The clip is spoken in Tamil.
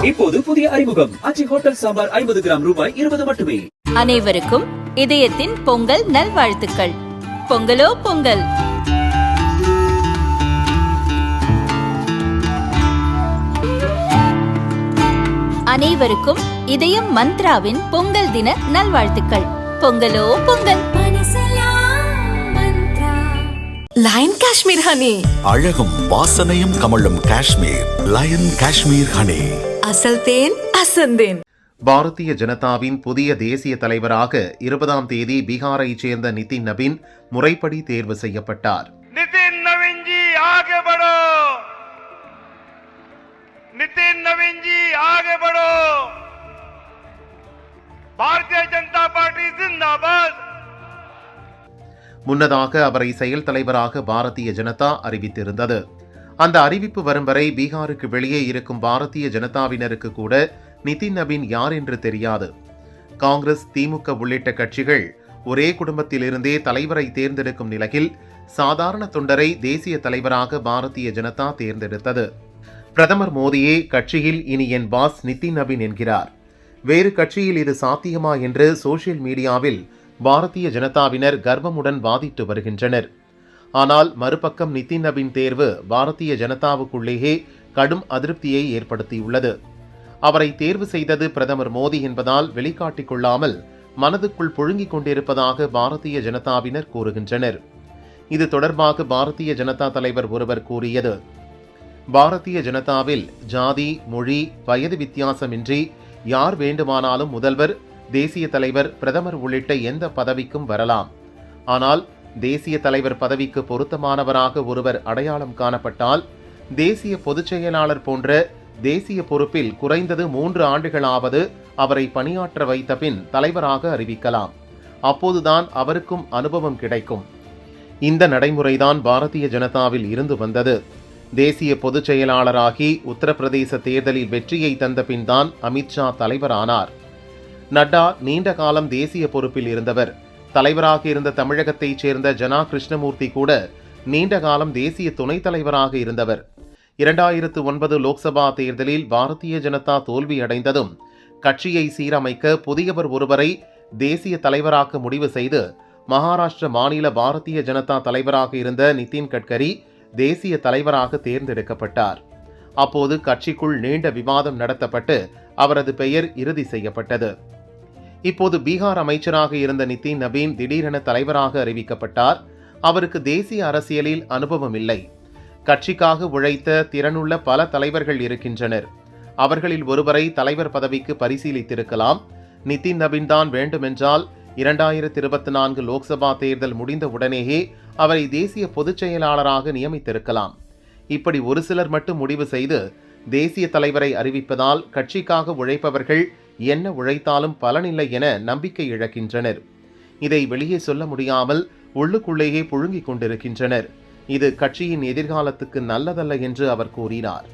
இப்போது புதிய அறிமுகம் அச்சி ஹோட்டல் சாம்பார் 50 கிராம் ரூபாய் 20 மட்டுமே. அனைவருக்கும் இதயத்தின் பொங்கல் நல்வாழ்த்துக்கள். பொங்கலோ பொங்கல். அனைவருக்கும் இதயம் மந்த்ராவின் பொங்கல் தின நல்வாழ்த்துக்கள். பொங்கலோ பொங்கல். லயன் காஷ்மீர் ஹனி, அழகும் வாசனையும் கமழும் காஷ்மீர் லயன் காஷ்மீர் ஹனி. அசல் தேன் அசந்தேன். பாரதிய ஜனதாவின் புதிய தேசிய தலைவராக 20ஆம் தேதி பீகாரைச் சேர்ந்த நிதின் நவீன் முறைப்படி தேர்வு செய்யப்பட்டார். நிதின் நவீன் ஜி ஆகே படோ, நிதின் நவீன் ஜி ஆகே படோ. பாரதிய ஜனதா பார்ட்டி ஜிந்தாபாத். முன்னதாக அவரை செயல் தலைவராக பாரதிய ஜனதா அறிவித்திருந்தது. அந்த அறிவிப்பு வரும் வரை பீகாருக்கு வெளியே இருக்கும் பாரதிய ஜனதாவினருக்கு கூட நிதின் நவீன் யார் என்று தெரியாது. காங்கிரஸ், திமுக உள்ளிட்ட கட்சிகள் ஒரே குடும்பத்திலிருந்தே தலைவரை தேர்ந்தெடுக்கும் நிலையில் சாதாரண தொண்டரை தேசிய தலைவராக பாரதிய ஜனதா தேர்ந்தெடுத்தது. பிரதமர் மோடியே கட்சியில் இனி என் பாஸ் நிதின் நவீன் என்கிறார். வேறு கட்சியில் இது சாத்தியமா என்று சோசியல் மீடியாவில் பாரதிய ஜனதாவினர் கர்வமுடன் வாதிட்டு வருகின்றனர். ஆனால் மறுபக்கம் நிதின் நவீன் தேர்வு பாரதிய ஜனதாவுக்குள்ளேயே கடும் அதிருப்தியை ஏற்படுத்தியுள்ளது. அவரை தேர்வு செய்தது பிரதமர் மோடி என்பதால் வெளிக்காட்டிக் கொள்ளாமல் மனதுக்குள் புழுங்கிக் கொண்டிருப்பதாக பாரதிய ஜனதாவினர் கூறுகின்றனர். இது தொடர்பாக பாரதிய ஜனதா தலைவர் ஒருவர் கூறியது, பாரதிய ஜனதாவில் ஜாதி, மொழி, வயது வித்தியாசமின்றி யார் வேண்டுமானாலும் முதல்வர், தேசிய தலைவர், பிரதமர் உள்ளிட்ட எந்த பதவிக்கும் வரலாம். ஆனால் தேசிய தலைவர் பதவிக்கு பொருத்தமானவராக ஒருவர் அடையாளம் காணப்பட்டால் தேசிய பொதுச் செயலாளர் போன்ற தேசிய பொறுப்பில் குறைந்தது 3 ஆண்டுகளாவது அவரை பணியாற்ற வைத்த பின் தலைவராக அறிவிக்கலாம். அப்போதுதான் அவருக்கும் அனுபவம் கிடைக்கும். இந்த நடைமுறைதான் பாரதிய ஜனதாவில் இருந்து வந்தது. தேசிய பொதுச் செயலாளராகி உத்தரப்பிரதேச தேர்தலில் வெற்றியை தந்த பின் தான் அமித்ஷா தலைவரானார். நட்டா நீண்ட காலம் தேசிய பொறுப்பில் இருந்தவர். தலைவராக இருந்த தமிழகத்தைச் சேர்ந்த ஜனா கிருஷ்ணமூர்த்தி கூட நீண்ட காலம் தேசிய துணைத் தலைவராக இருந்தவர். 2009 லோக்சபா தேர்தலில் பாரதிய ஜனதா தோல்வியடைந்ததும் கட்சியை சீரமைக்க புதியவர் ஒருவரை தேசிய தலைவராக்க முடிவு செய்து மகாராஷ்டிர மாநில பாரதிய ஜனதா தலைவராக இருந்த நிதின் கட்கரி தேசிய தலைவராக தேர்ந்தெடுக்கப்பட்டார். அப்போது கட்சிக்குள் நீண்ட விவாதம் நடத்தப்பட்டு அவரது பெயர் இறுதி செய்யப்பட்டது. இப்போது பீகார் அமைச்சராக இருந்த நிதின் நவீன் திடீரென தலைவராக அறிவிக்கப்பட்டார். அவருக்கு தேசிய அரசியலில் அனுபவம் இல்லை. கட்சிக்காக உழைத்த திறனுள்ள பல தலைவர்கள் இருக்கின்றனர். அவர்களில் ஒருவரை தலைவர் பதவிக்கு பரிசீலித்திருக்கலாம். நிதின் நவீன் தான் வேண்டுமென்றால் 2024 லோக்சபா தேர்தல் முடிந்த உடனேயே அவரை தேசிய பொதுச் செயலாளராக நியமித்திருக்கலாம். இப்படி ஒரு சிலர் மட்டும் முடிவு செய்து தேசிய தலைவரை அறிவிப்பதால் கட்சிக்காக உழைப்பவர்கள் என்ன உழைத்தாலும் பலனில்லை என நம்பிக்கை இழக்கின்றனர். இதை வெளியே சொல்ல முடியாமல் உள்ளுக்குள்ளேயே புழுங்கிக் கொண்டிருக்கின்றனர். இது கட்சியின் எதிர்காலத்துக்கு நல்லதல்ல என்று அவர் கூறினார்.